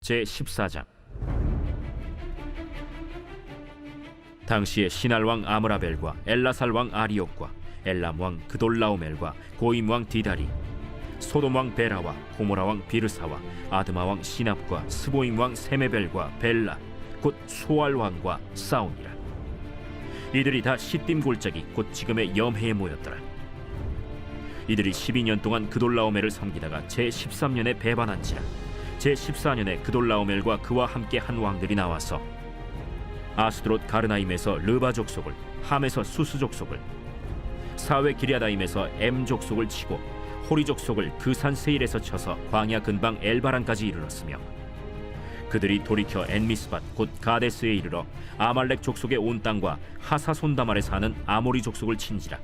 제14장. 당시에 시날 왕 아므라벨과 엘라살 왕 아리옥과 엘람 왕 그돌라오멜과 고임 왕 디달이 소돔 왕 베라와 고모라 왕 비르사와 아드마 왕 시납과 스보임 왕 세메벨과 벨라 곧 소알 왕과 싸우니라. 이들이 다 시딤 골짜기 곧 지금의 염해에 모였더라. 이들이 12년 동안 그돌라오멜을 섬기다가 제13년에 배반한지라. 제14년에 그돌라오멜과 그와 함께 한 왕들이 나와서 아스드롯 가르나임에서 르바 족속을, 함에서 수스 족속을, 사웨 기랴다임에서 엠 족속을 치고 호리 족속을 그 산 세일에서 쳐서 광야 근방 엘바란까지 이르렀으며, 그들이 돌이켜 엔미스밧 곧 가데스에 이르러 아말렉 족속의 온 땅과 하사손다말에 사는 아모리 족속을 친지라.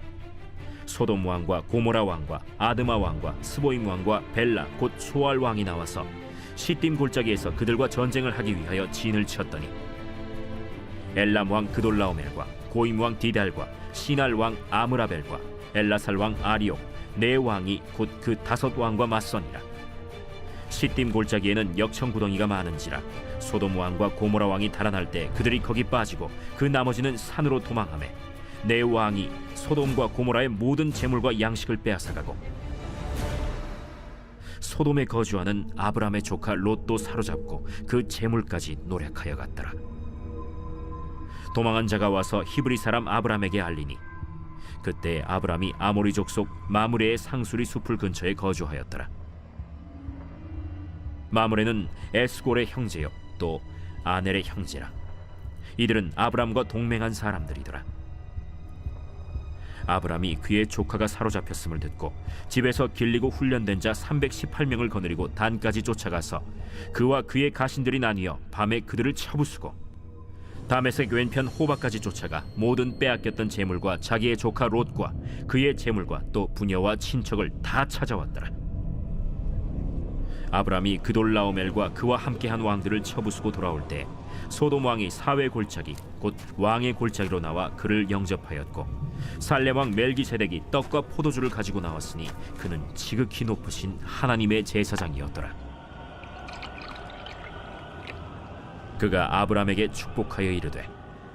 소돔 왕과 고모라 왕과 아드마 왕과 스보임 왕과 벨라 곧 소알 왕이 나와서 시딤 골짜기에서 그들과 전쟁을 하기 위하여 진을 쳤더니, 엘람 왕 그돌라오멜과 고임 왕 디달과 시날 왕 아므라벨과 엘라살 왕 아리옥 네 왕이 곧 그 5 왕과 맞서니라. 시딤 골짜기에는 역청구덩이가 많은지라 소돔 왕과 고모라 왕이 달아날 때 그들이 거기 빠지고 그 나머지는 산으로 도망하매, 네 왕이 소돔과 고모라의 모든 재물과 양식을 빼앗아가고 소돔에 거주하는 아브람의 조카 롯도 사로잡고 그 재물까지 노략하여 갔더라. 도망한 자가 와서 히브리 사람 아브람에게 알리니, 그때 아브람이 아모리 족속 마므레의 상수리 숲을 근처에 거주하였더라. 마므레는 에스골의 형제요 또 아넬의 형제라. 이들은 아브람과 동맹한 사람들이더라. 아브람이 그의 조카가 사로잡혔음을 듣고 집에서 길리고 훈련된 자 318명을 거느리고 단까지 쫓아가서 그와 그의 가신들이 나뉘어 밤에 그들을 쳐부수고 다메섹 왼편 호바까지 쫓아가 모든 빼앗겼던 재물과 자기의 조카 롯과 그의 재물과 또 부녀와 친척을 다 찾아왔더라. 아브람이 그돌라오멜과 그와 함께한 왕들을 쳐부수고 돌아올 때 소돔 왕이 사회 골짜기 곧 왕의 골짜기로 나와 그를 영접하였고, 살렘 왕 멜기세덱이 떡과 포도주를 가지고 나왔으니 그는 지극히 높으신 하나님의 제사장이었더라. 그가 아브람에게 축복하여 이르되,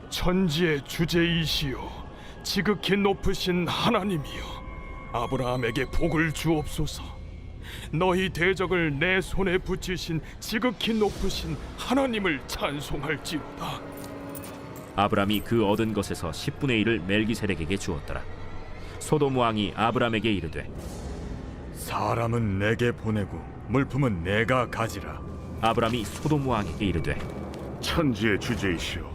천지의 주제이시오 지극히 높으신 하나님이여, 아브라함에게 복을 주옵소서. 너희 대적을 내 손에 붙이신 지극히 높으신 하나님을 찬송할지로다. 아브람이 그 얻은 것에서 10분의 1을 멜기세덱에게 주었더라. 소돔 왕이 아브람에게 이르되, 사람은 내게 보내고 물품은 내가 가지라. 아브람이 소돔 왕에게 이르되, 천지의 주제이시오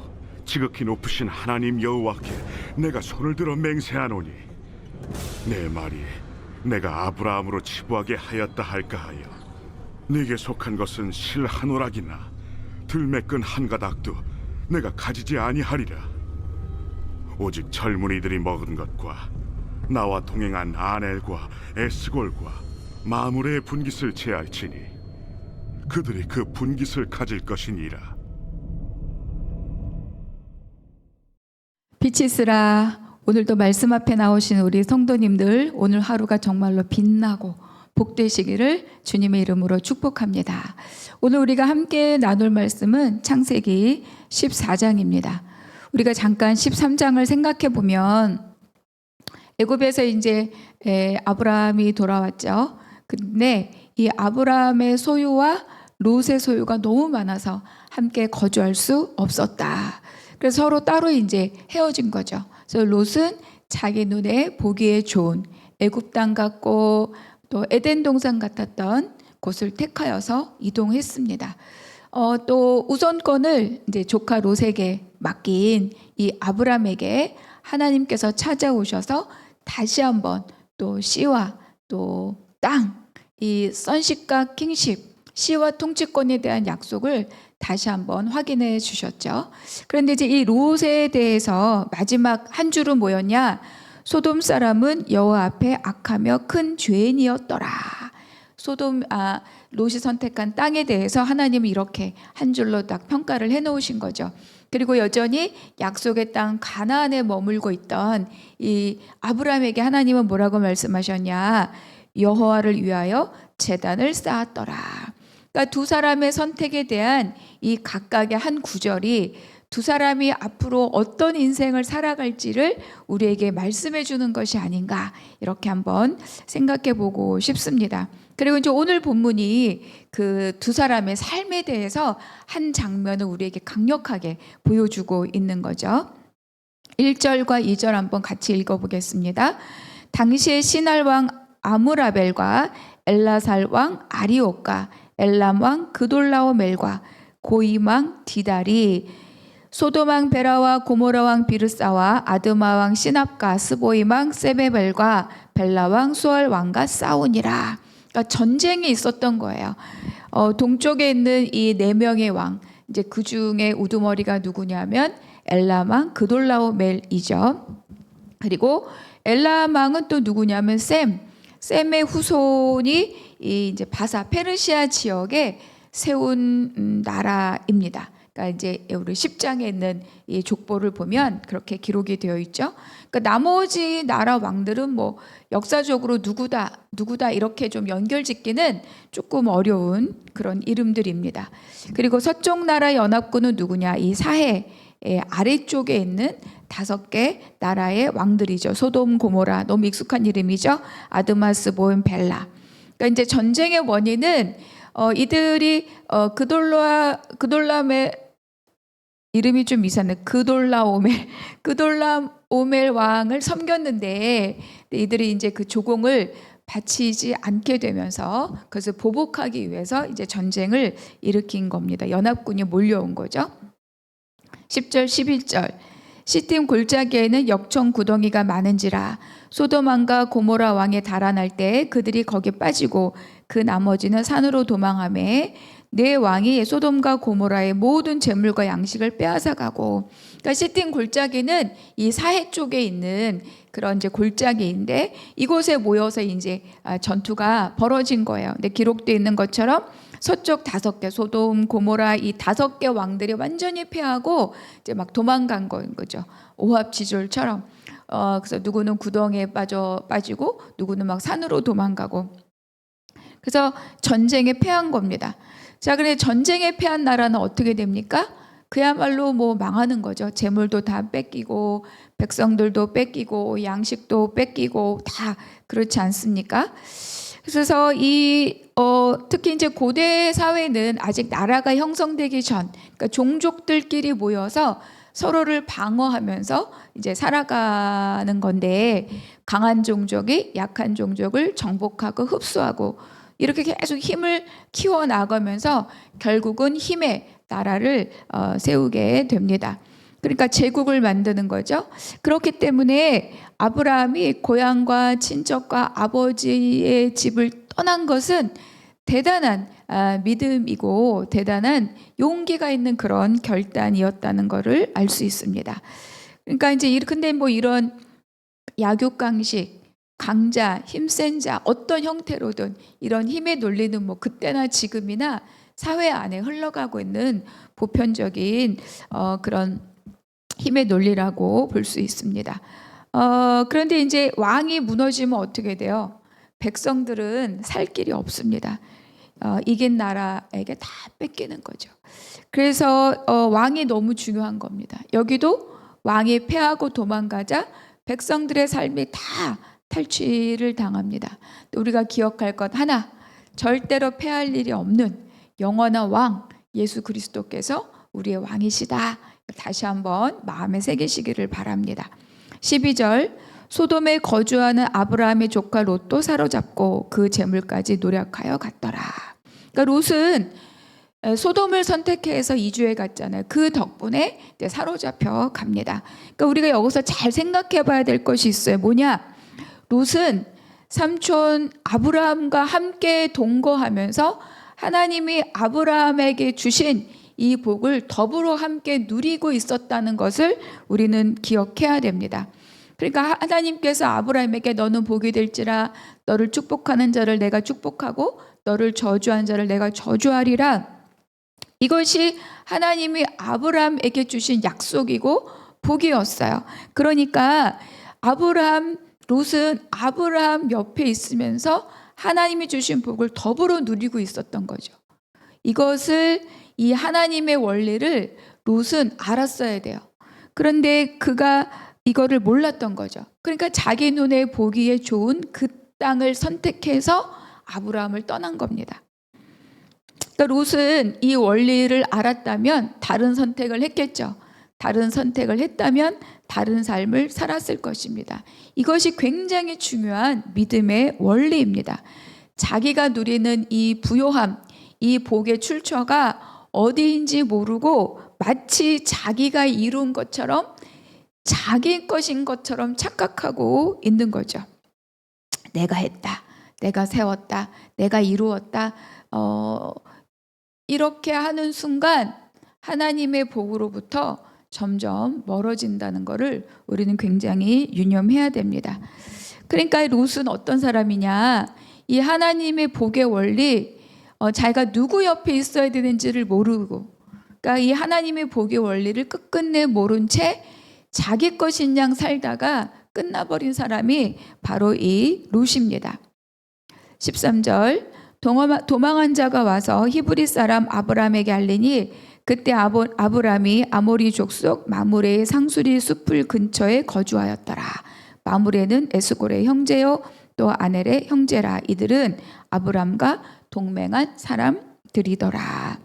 지극히 높으신 하나님 여호와께 내가 손을 들어 맹세하노니, 내 말이 내가 아브라함으로 치부하게 하였다 할까 하여 네게 속한 것은 실 한 오락이나 들매끈 한 가닥도 내가 가지지 아니하리라. 오직 젊은이들이 먹은 것과 나와 동행한 아넬과 에스골과 마므레의 분깃을 제할지니 그들이 그 분깃을 가질 것이니라. 빛이 있으라. 오늘도 말씀 앞에 나오신 우리 성도님들, 오늘 하루가 정말로 빛나고 복되시기를 주님의 이름으로 축복합니다. 오늘 우리가 함께 나눌 말씀은 창세기 14장입니다. 우리가 잠깐 13장을 생각해 보면 애굽에서 이제 아브라함이 돌아왔죠. 근데 이 아브라함의 소유와 롯의 소유가 너무 많아서 함께 거주할 수 없었다. 그래서 서로 따로 이제 헤어진 거죠. 그래서 롯은 자기 눈에 보기에 좋은 애굽 땅 같고 또 에덴 동산 같았던 곳을 택하여서 이동했습니다. 또 우선권을 이제 조카 롯에게 맡긴 이 아브람에게 하나님께서 찾아오셔서 다시 한번 또 씨와 또 땅, 이 sonship과 kingship, 씨와 통치권에 대한 약속을 다시 한번 확인해 주셨죠. 그런데 이제 이 롯에 대해서 마지막 한 줄은 뭐였냐? 소돔 사람은 여호와 앞에 악하며 큰 죄인이었더라. 롯이 선택한 땅에 대해서 하나님은 이렇게 한 줄로 딱 평가를 해놓으신 거죠. 그리고 여전히 약속의 땅 가나안에 머물고 있던 이 아브라함에게 하나님은 뭐라고 말씀하셨냐? 여호와를 위하여 제단을 쌓았더라. 그러니까 두 사람의 선택에 대한 이 각각의 한 구절이 두 사람이 앞으로 어떤 인생을 살아갈지를 우리에게 말씀해 주는 것이 아닌가, 이렇게 한번 생각해 보고 싶습니다. 그리고 이제 오늘 본문이 그 두 사람의 삶에 대해서 한 장면을 우리에게 강력하게 보여주고 있는 거죠. 1절과 2절 한번 같이 읽어보겠습니다. 당시에 시날 왕 아므라벨과 엘라살 왕 아리옥과 엘람 왕 그돌라오멜과 고임 왕 디달이 소돔 왕 베라와 고모라 왕 비르사와 아드마 왕 시납과 스보임 왕 세베벨과 벨라 왕 수얼 왕과 싸우니라. 그러니까 전쟁이 있었던 거예요. 동쪽에 있는 이 네 명의 왕, 이제 그 중에 우두머리가 누구냐면 엘람 왕 그돌라오멜이죠. 그리고 엘람 왕은 또 누구냐면 셈의 후손이 이 이제 바사 페르시아 지역에 세운 나라입니다. 그러니까 이제 우리 10장에 있는 이 족보를 보면 그렇게 기록이 되어 있죠. 그러니까 나머지 나라 왕들은 뭐 역사적으로 누구다 이렇게 좀 연결짓기는 조금 어려운 그런 이름들입니다. 그리고 서쪽 나라 연합군은 누구냐? 이 사해 아래쪽에 있는 5개 나라의 왕들이죠. 소돔, 고모라, 너무 익숙한 이름이죠. 아드마, 스보임, 벨라. 그러니까 이제 전쟁의 원인은 이들이 그돌라오멜 이름이 좀 이상해. 그돌라오멜 왕을 섬겼는데 이들이 이제 그 조공을 바치지 않게 되면서 그것을 보복하기 위해서 이제 전쟁을 일으킨 겁니다. 연합군이 몰려온 거죠. 10절, 11절. 시팀 골짜기에는 역청 구덩이가 많은지라 소돔 왕과 고모라 왕에 달아날 때 그들이 거기 빠지고 그 나머지는 산으로 도망하매 네 왕이 소돔과 고모라의 모든 재물과 양식을 빼앗아가고, 그러니까 시팀 골짜기는 이 사해 쪽에 있는 그런 이제 골짜기인데 이곳에 모여서 이제 전투가 벌어진 거예요. 근데 기록되어 있는 것처럼 서쪽 5개 소돔, 고모라 이 5개 왕들이 완전히 패하고 이제 막 도망간 거죠. 오합지졸처럼. 그래서 누구는 구덩이에 빠지고 누구는 막 산으로 도망가고. 그래서 전쟁에 패한 겁니다. 자, 그런데 전쟁에 패한 나라는 어떻게 됩니까? 그야말로 뭐 망하는 거죠. 재물도 다 뺏기고 백성들도 뺏기고 양식도 뺏기고 다 그렇지 않습니까? 그래서 특히 이제 고대 사회는 아직 나라가 형성되기 전, 그러니까 종족들끼리 모여서 서로를 방어하면서 이제 살아가는 건데 강한 종족이 약한 종족을 정복하고 흡수하고 이렇게 계속 힘을 키워 나가면서 결국은 힘의 나라를 세우게 됩니다. 그러니까 제국을 만드는 거죠. 그렇기 때문에 아브라함이 고향과 친척과 아버지의 집을 떠난 것은 대단한 믿음이고 대단한 용기가 있는 그런 결단이었다는 것을 알 수 있습니다. 그러니까 이제 근데 뭐 이런 약육강식, 강자, 힘센 자 어떤 형태로든 이런 힘의 논리는 뭐 그때나 지금이나 사회 안에 흘러가고 있는 보편적인 그런 힘의 논리라고 볼 수 있습니다. 그런데 이제 왕이 무너지면 어떻게 돼요? 백성들은 살 길이 없습니다. 이긴 나라에게 다 뺏기는 거죠. 그래서 왕이 너무 중요한 겁니다. 여기도 왕이 패하고 도망가자 백성들의 삶이 다 탈취를 당합니다. 우리가 기억할 것 하나, 절대로 패할 일이 없는 영원한 왕 예수 그리스도께서 우리의 왕이시다. 다시 한번 마음에 새기시기를 바랍니다. 12절, 소돔에 거주하는 아브라함의 조카 롯도 사로잡고 그 재물까지 노력하여 갔더라. 그러니까 롯은 소돔을 선택해서 이주해 갔잖아요. 그 덕분에 사로잡혀 갑니다. 그러니까 우리가 여기서 잘 생각해 봐야 될 것이 있어요. 뭐냐? 롯은 삼촌 아브라함과 함께 동거하면서 하나님이 아브라함에게 주신 이 복을 더불어 함께 누리고 있었다는 것을 우리는 기억해야 됩니다. 그러니까 하나님께서 아브라함에게 너는 복이 될지라 너를 축복하는 자를 내가 축복하고 너를 저주한 자를 내가 저주하리라. 이것이 하나님이 아브라함에게 주신 약속이고 복이었어요. 그러니까 롯은 아브라함 옆에 있으면서 하나님이 주신 복을 더불어 누리고 있었던 거죠. 이것을 이 하나님의 원리를 롯은 알았어야 돼요. 그런데 그가 이거를 몰랐던 거죠. 그러니까 자기 눈에 보기에 좋은 그 땅을 선택해서 아브라함을 떠난 겁니다. 그러니까 롯은 이 원리를 알았다면 다른 선택을 했겠죠. 다른 선택을 했다면 다른 삶을 살았을 것입니다. 이것이 굉장히 중요한 믿음의 원리입니다. 자기가 누리는 이 부요함, 이 복의 출처가 어디인지 모르고 마치 자기가 이룬 것처럼 자기 것인 것처럼 착각하고 있는 거죠. 내가 했다, 내가 세웠다, 내가 이루었다. 이렇게 하는 순간 하나님의 복으로부터 점점 멀어진다는 것을 우리는 굉장히 유념해야 됩니다. 그러니까 롯은 어떤 사람이냐? 이 하나님의 복의 원리, 자기가 누구 옆에 있어야 되는지를 모르고, 그러니까 이 하나님의 복의 원리를 끝끝내 모른 채 자기 것인 양 살다가 끝나버린 사람이 바로 이 롯입니다. 13절, 도망한 자가 와서 히브리 사람 아브람에게 알리니 그때 아브람이 아모리 족속 마므레의 상수리 숲을 근처에 거주하였더라. 마므레는 에스골의 형제요 또 아넬의 형제라. 이들은 아브람과 동맹한 사람들이더라.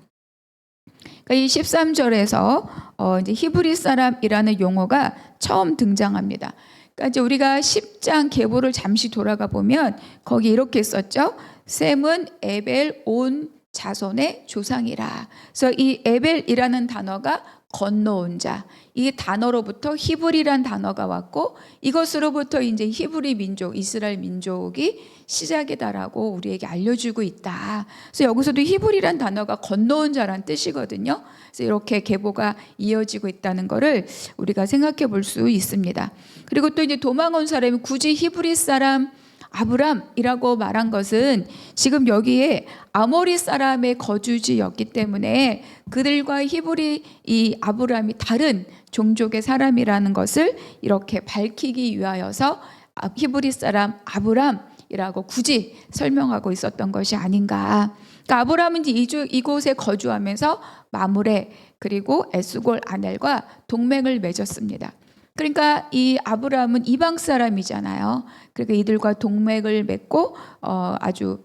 그러니까 이 13절에서 이제 히브리 사람이라는 용어가 처음 등장합니다. 그러니까 이제 우리가 10장 계보를 잠시 돌아가 보면 거기 이렇게 썼죠. 셈은 에벨 온 자손의 조상이라. 그래서 이 에벨이라는 단어가 건너온 자, 이 단어로부터 히브리란 단어가 왔고 이것으로부터 이제 히브리 민족, 이스라엘 민족이 시작이다라고 우리에게 알려주고 있다. 그래서 여기서도 히브리란 단어가 건너온 자란 뜻이거든요. 그래서 이렇게 계보가 이어지고 있다는 것을 우리가 생각해 볼 수 있습니다. 그리고 또 이제 도망온 사람이 굳이 히브리 사람 아브람이라고 말한 것은 지금 여기에 아모리 사람의 거주지였기 때문에 그들과 히브리 이 아브람이 다른 종족의 사람이라는 것을 이렇게 밝히기 위하여서 히브리 사람 아브람이라고 굳이 설명하고 있었던 것이 아닌가. 그러니까 아브람은 이곳에 거주하면서 마므레 그리고 에스골 아넬과 동맹을 맺었습니다. 그러니까 이 아브람은 이방 사람이잖아요. 그러니까 이들과 동맹을 맺고 아주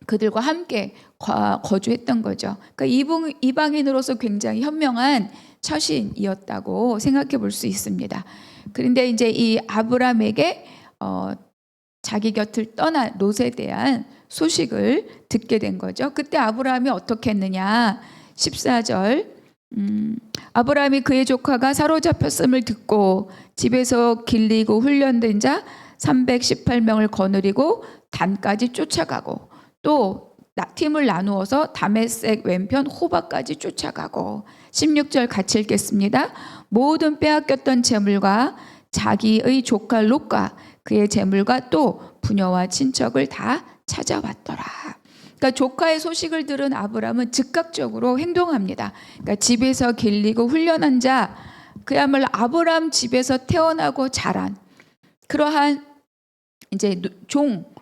그들과 함께 거주했던 거죠. 그러니까 이방인으로서 굉장히 현명한 처신이었다고 생각해 볼 수 있습니다. 그런데 이제 이 아브람에게 자기 곁을 떠난 롯에 대한 소식을 듣게 된 거죠. 그때 아브람이 어떻게 했느냐? 14절. 아브람이 그의 조카가 사로잡혔음을 듣고 집에서 길리고 훈련된 자 318명을 거느리고 단까지 쫓아가고 또 팀을 나누어서 다메섹 왼편 호바까지 쫓아가고 16절 같이 읽겠습니다. 모든 빼앗겼던 재물과 자기의 조카 롯과 그의 재물과 또 부녀와 친척을 다 찾아왔더라. 그러니까 조카의 소식을 들은 아브람은 즉각적으로 행동합니다. 그러니까 집에서 길리고 훈련한 자, 그야말로 아브람 집에서 태어나고 자란 그러한 이제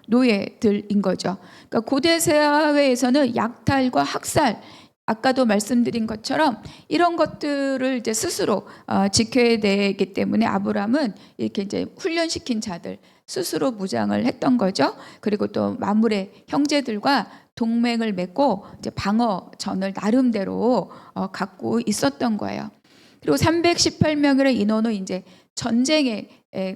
노예들인 거죠. 그러니까 고대 사회에서는 약탈과 학살, 아까도 말씀드린 것처럼 이런 것들을 이제 스스로 지켜야 되기 때문에 아브람은 이렇게 이제 훈련시킨 자들 스스로 무장을 했던 거죠. 그리고 또 마므레 형제들과 동맹을 맺고 이제 방어전을 나름대로 갖고 있었던 거예요. 그리고 318명이라는 인원은 이제 전쟁에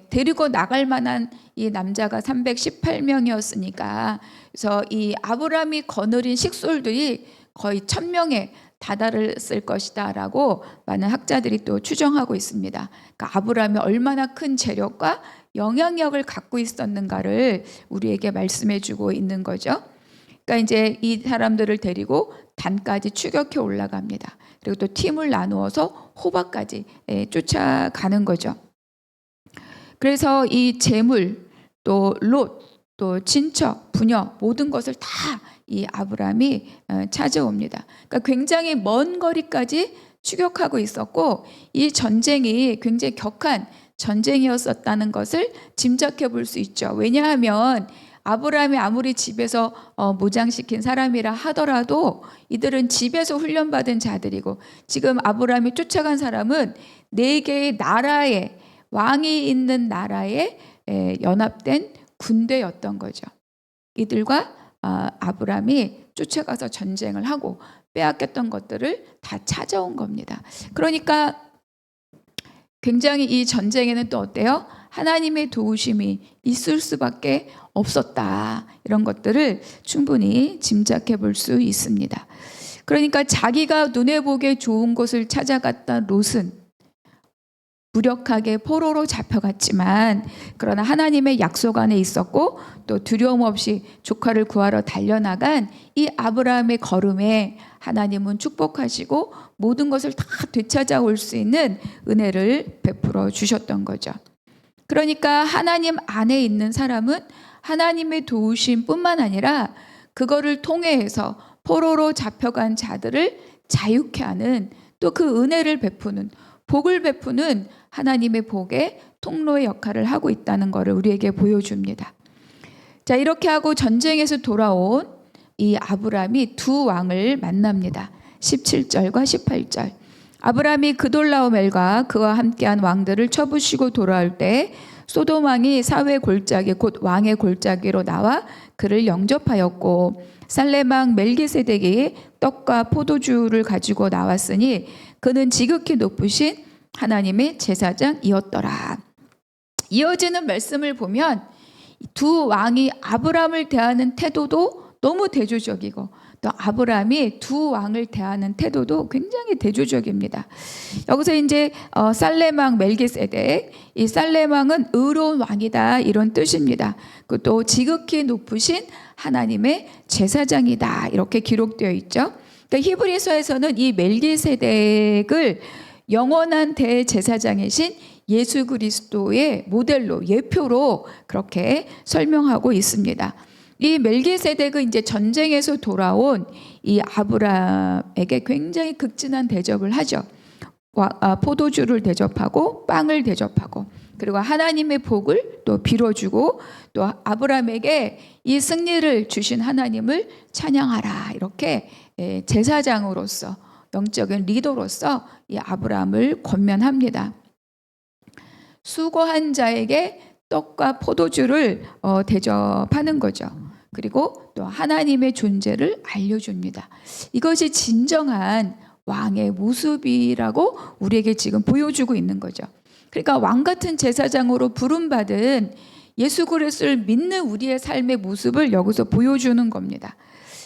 데리고 나갈 만한 이 남자가 318명이었으니까 그래서 이 아브람이 거느린 식솔들이 거의 1000명에 다다랐을 것이다라고 많은 학자들이 또 추정하고 있습니다. 그러니까 아브람이 얼마나 큰 재력과 영향력을 갖고 있었는가를 우리에게 말씀해주고 있는 거죠. 그러니까 이제 이 사람들을 데리고 단까지 추격해 올라갑니다. 그리고 또 팀을 나누어서 호바까지 쫓아가는 거죠. 그래서 이 재물, 또 롯, 또 친척, 부녀 모든 것을 다 이 아브람이 찾아옵니다. 그러니까 굉장히 먼 거리까지 추격하고 있었고 이 전쟁이 굉장히 격한 전쟁이었었다는 것을 짐작해 볼 수 있죠. 왜냐하면 아브라함이 아무리 집에서 무장시킨 사람이라 하더라도 이들은 집에서 훈련받은 자들이고, 지금 아브라함이 쫓아간 사람은 4개의 나라에, 왕이 있는 나라에 연합된 군대였던 거죠. 이들과 아브라함이 쫓아가서 전쟁을 하고 빼앗겼던 것들을 다 찾아온 겁니다. 그러니까 굉장히 이 전쟁에는 또 어때요? 하나님의 도우심이 있을 수밖에 없었다. 이런 것들을 충분히 짐작해 볼 수 있습니다. 그러니까 자기가 눈에 보기에 좋은 곳을 찾아갔던 롯은 무력하게 포로로 잡혀갔지만, 그러나 하나님의 약속 안에 있었고 또 두려움 없이 조카를 구하러 달려나간 이 아브라함의 걸음에 하나님은 축복하시고 모든 것을 다 되찾아올 수 있는 은혜를 베풀어 주셨던 거죠. 그러니까 하나님 안에 있는 사람은 하나님의 도우심뿐만 아니라 그거를 통해서 포로로 잡혀간 자들을 자유케 하는, 또 그 은혜를 베푸는, 복을 베푸는 하나님의 복의 통로의 역할을 하고 있다는 것을 우리에게 보여줍니다. 자, 이렇게 하고 전쟁에서 돌아온 이 아브라함이 두 왕을 만납니다. 17절과 18절. 아브라함이 그돌라오멜과 그와 함께한 왕들을 쳐부시고 돌아올 때 소돔 왕이 사회 골짜기 곧 왕의 골짜기로 나와 그를 영접하였고, 살렘 왕 멜기세덱이 떡과 포도주를 가지고 나왔으니 그는 지극히 높으신 하나님의 제사장이었더라. 이어지는 말씀을 보면 두 왕이 아브라함을 대하는 태도도 너무 대조적이고, 또 아브라함이 두 왕을 대하는 태도도 굉장히 대조적입니다. 여기서 이제 살렘 왕 멜기세덱, 이 살렘 왕은 의로운 왕이다, 이런 뜻입니다. 또 지극히 높으신 하나님의 제사장이다, 이렇게 기록되어 있죠. 그러니까 히브리서에서는 이 멜기세덱을 영원한 대제사장이신 예수 그리스도의 모델로, 예표로 그렇게 설명하고 있습니다. 이 멜기세덱은 이제 전쟁에서 돌아온 이 아브라함에게 굉장히 극진한 대접을 하죠. 포도주를 대접하고 빵을 대접하고, 그리고 하나님의 복을 또 빌어주고, 또 아브라함에게 이 승리를 주신 하나님을 찬양하라, 이렇게 제사장으로서, 영적인 리더로서 이 아브라함을 권면합니다. 수고한 자에게 떡과 포도주를 대접하는 거죠. 그리고 또 하나님의 존재를 알려줍니다. 이것이 진정한 왕의 모습이라고 우리에게 지금 보여주고 있는 거죠. 그러니까 왕 같은 제사장으로 부름받은 예수 그리스도를 믿는 우리의 삶의 모습을 여기서 보여주는 겁니다.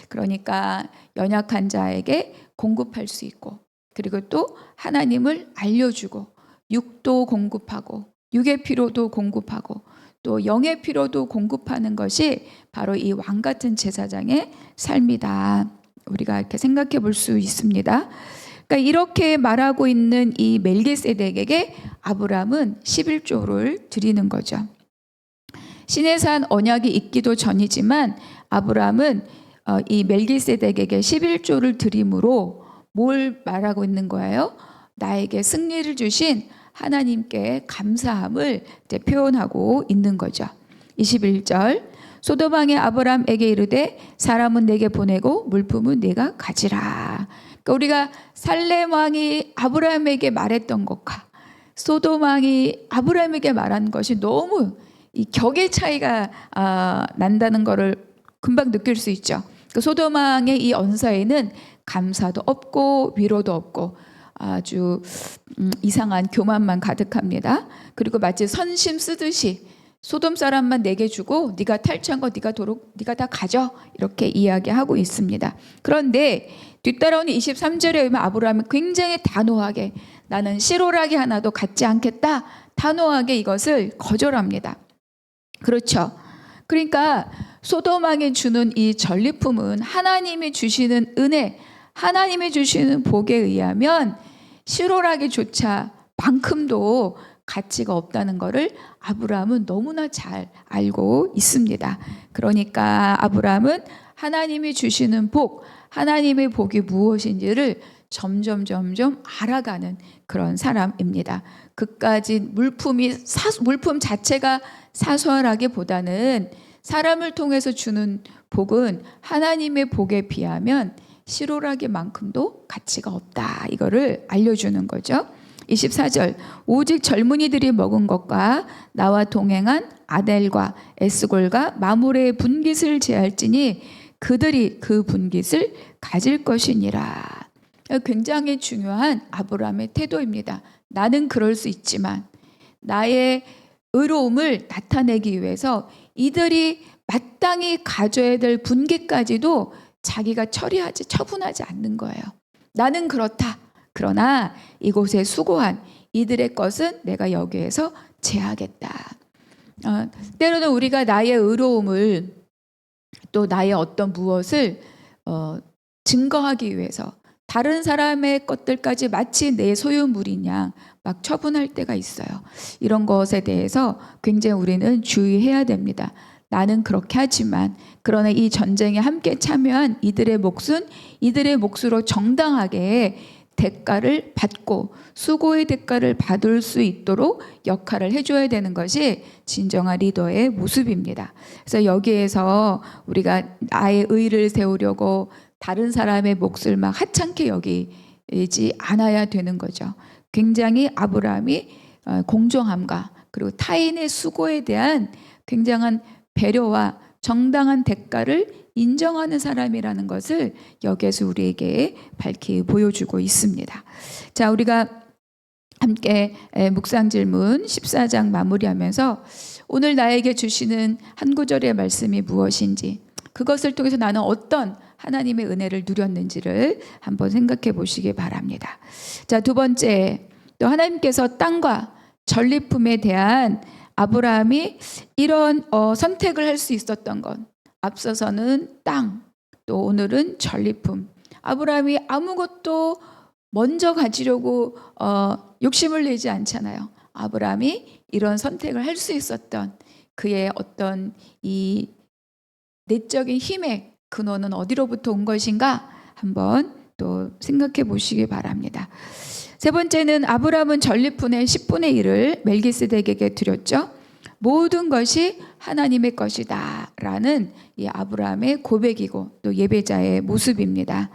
그러니까 연약한 자에게 공급할 수 있고, 그리고 또 하나님을 알려주고, 육도 공급하고, 육의 피로도 공급하고, 또 영의 피로도 공급하는 것이 바로 이 왕 같은 제사장의 삶이다. 우리가 이렇게 생각해 볼 수 있습니다. 그러니까 이렇게 말하고 있는 이 멜기세덱에게 아브라함은 11조를 드리는 거죠. 시내산 언약이 있기도 전이지만 아브라함은 이 멜기세덱에게 11조를 드림으로 뭘 말하고 있는 거예요? 나에게 승리를 주신 하나님께 감사함을 이제 표현하고 있는 거죠. 21절. 소돔 왕이 아브라함에게 이르되 사람은 내게 보내고 물품은 내가 가지라. 그러니까 우리가 살렘 왕이 아브라함에게 말했던 것과 소돔 왕이 아브라함에게 말한 것이 너무 이 격의 차이가 난다는 것을 금방 느낄 수 있죠. 그 소돔 왕의 이 언사에는 감사도 없고 위로도 없고 아주 이상한 교만만 가득합니다. 그리고 마치 선심 쓰듯이 소돔 사람만 내게 주고 네가 탈취한 거 네가 다 가져, 이렇게 이야기하고 있습니다. 그런데 뒤따라오는 23절에 보면 아브라함이 굉장히 단호하게 나는 실오라기 하나도 갖지 않겠다, 단호하게 이것을 거절합니다. 그렇죠. 그러니까 소돔 왕이 주는 이 전리품은 하나님이 주시는 은혜, 하나님이 주시는 복에 의하면 실오라기조차 만큼도 가치가 없다는 것을 아브라함은 너무나 잘 알고 있습니다. 그러니까 아브라함은 하나님이 주시는 복, 하나님의 복이 무엇인지를 점점 알아가는 그런 사람입니다. 그까지 물품 자체가 사소하기보다는 사람을 통해서 주는 복은 하나님의 복에 비하면 실오라기만큼도 가치가 없다. 이거를 알려주는 거죠. 24절 오직 젊은이들이 먹은 것과 나와 동행한 아델과 에스골과 마므레의 분깃을 제할지니 그들이 그 분깃을 가질 것이니라. 굉장히 중요한 아브라함의 태도입니다. 나는 그럴 수 있지만 나의 의로움을 나타내기 위해서 이들이 마땅히 가져야 될 분깃까지도 자기가 처분하지 않는 거예요. 나는 그렇다. 그러나 이곳에 수고한 이들의 것은 내가 여기에서 제하겠다. 때로는 우리가 나의 의로움을 또 나의 어떤 무엇을 증거하기 위해서 다른 사람의 것들까지 마치 내 소유물인 양 막 처분할 때가 있어요. 이런 것에 대해서 굉장히 우리는 주의해야 됩니다. 나는 그렇게 하지만 그러나 이 전쟁에 함께 참여한 이들의 몫은 이들의 몫으로 정당하게 대가를 받고 수고의 대가를 받을 수 있도록 역할을 해줘야 되는 것이 진정한 리더의 모습입니다. 그래서 여기에서 우리가 나의 의를 세우려고 다른 사람의 몫을 막 하찮게 여기지 않아야 되는 거죠. 굉장히 아브라함이 공정함과 그리고 타인의 수고에 대한 굉장한 배려와 정당한 대가를 인정하는 사람이라는 것을 여기에서 우리에게 밝히 보여주고 있습니다. 자, 우리가 함께 묵상 질문 14장 마무리하면서 오늘 나에게 주시는 한 구절의 말씀이 무엇인지, 그것을 통해서 나는 어떤 하나님의 은혜를 누렸는지를 한번 생각해 보시기 바랍니다. 자, 두 번째, 또 하나님께서 땅과 전리품에 대한 아브라함이 이런 선택을 할 수 있었던 건, 앞서서는 땅, 또 오늘은 전리품. 아브라함이 아무것도 먼저 가지려고 욕심을 내지 않잖아요. 아브라함이 이런 선택을 할 수 있었던 그의 어떤 이 내적인 힘의 근원은 어디로부터 온 것인가 한번 또 생각해 보시기 바랍니다. 세 번째는 아브라함은 전리품의 10분의 1을 멜기스덱에게 드렸죠. 모든 것이 하나님의 것이다 라는 이 아브라함의 고백이고 또 예배자의 모습입니다.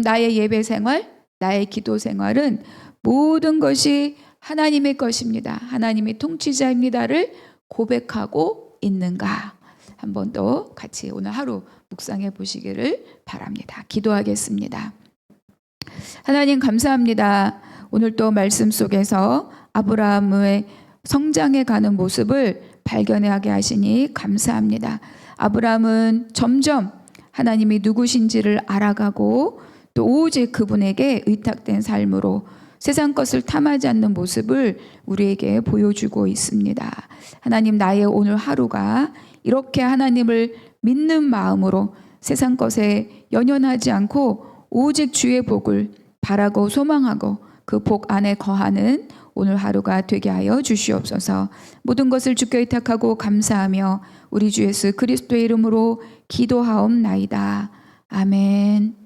나의 예배 생활, 나의 기도 생활은 모든 것이 하나님의 것입니다. 하나님이 통치자입니다를 고백하고 있는가? 한번 더 같이 오늘 하루 묵상해 보시기를 바랍니다. 기도하겠습니다. 하나님 감사합니다. 오늘 또 말씀 속에서 아브라함의 성장해 가는 모습을 발견하게 하시니 감사합니다. 아브라함은 점점 하나님이 누구신지를 알아가고 또 오직 그분에게 의탁된 삶으로 세상 것을 탐하지 않는 모습을 우리에게 보여주고 있습니다. 하나님, 나의 오늘 하루가 이렇게 하나님을 믿는 마음으로 세상 것에 연연하지 않고 오직 주의 복을 바라고 소망하고 그 복 안에 거하는 오늘 하루가 되게 하여 주시옵소서. 모든 것을 주께 의탁하고 감사하며 우리 주 예수 그리스도의 이름으로 기도하옵나이다. 아멘.